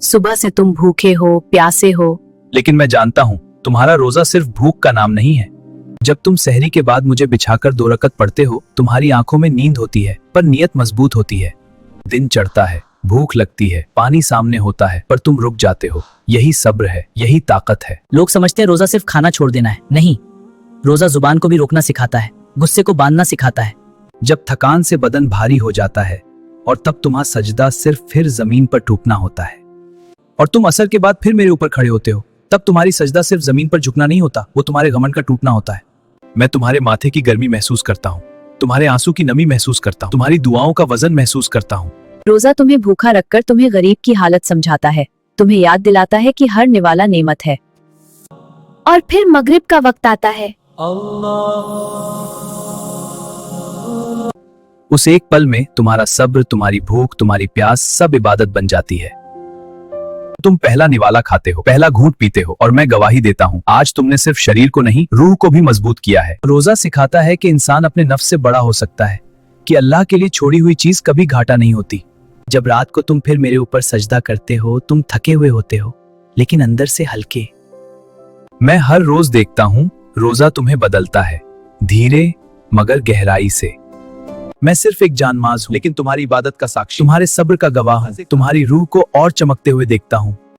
सुबह से तुम भूखे हो, प्यासे हो। लेकिन मैं जानता हूँ तुम्हारा रोजा सिर्फ भूख का नाम नहीं है। जब तुम सहरी के बाद मुझे बिछाकर 2 रकत पढ़ते हो, तुम्हारी आंखों में नींद होती है पर नियत मजबूत होती है। दिन चढ़ता है, भूख लगती है, पानी सामने होता है, पर तुम रुक जाते हो। यही सब्र है, यही ताकत है। लोग समझते हैं रोजा सिर्फ खाना छोड़ देना है। नहीं, रोजा जुबान को भी रोकना सिखाता है, गुस्से को बांधना सिखाता है। जब थकान से बदन भारी हो जाता है और तब तुम्हारा सजदा सिर्फ फिर जमीन पर टूटना होता है, और तुम असर के बाद फिर मेरे ऊपर खड़े होते हो, तब तुम्हारी सजदा सिर्फ जमीन पर झुकना नहीं होता, वो तुम्हारे घमंड का टूटना होता है। मैं तुम्हारे माथे की गर्मी महसूस करता हूँ, तुम्हारे आंसू की नमी महसूस करता हूँ, तुम्हारी दुआओं का वजन महसूस करता हूँ। रोजा तुम्हें भूखा रखकर तुम्हें गरीब की हालत समझाता है, तुम्हें याद दिलाता है कि हर निवाला नेमत है। और फिर मगरिब का वक्त आता है। उस एक पल में तुम्हारा सब्र, तुम्हारी भूख, तुम्हारी प्यास सब इबादत बन जाती है। तुम पहला निवाला खाते हो, पहला घूंट पीते हो, और मैं गवाही देता हूँ आज तुमने सिर्फ शरीर को नहीं, रूह को भी मजबूत किया है। रोजा सिखाता है कि इंसान अपने नफ्स से बड़ा हो सकता है, कि अल्लाह के लिए छोड़ी हुई चीज कभी घाटा नहीं होती। जब रात को तुम फिर मेरे ऊपर सजदा करते हो, तुम थके हुए होते हो लेकिन अंदर से हल्के। मैं हर रोज देखता हूँ रोजा तुम्हें बदलता है, धीरे मगर गहराई से। मैं सिर्फ एक जानमाज हूँ, लेकिन तुम्हारी इबादत का साक्षी, तुम्हारे सब्र का गवाह हूँ, तुम्हारी रूह को और चमकते हुए देखता हूँ।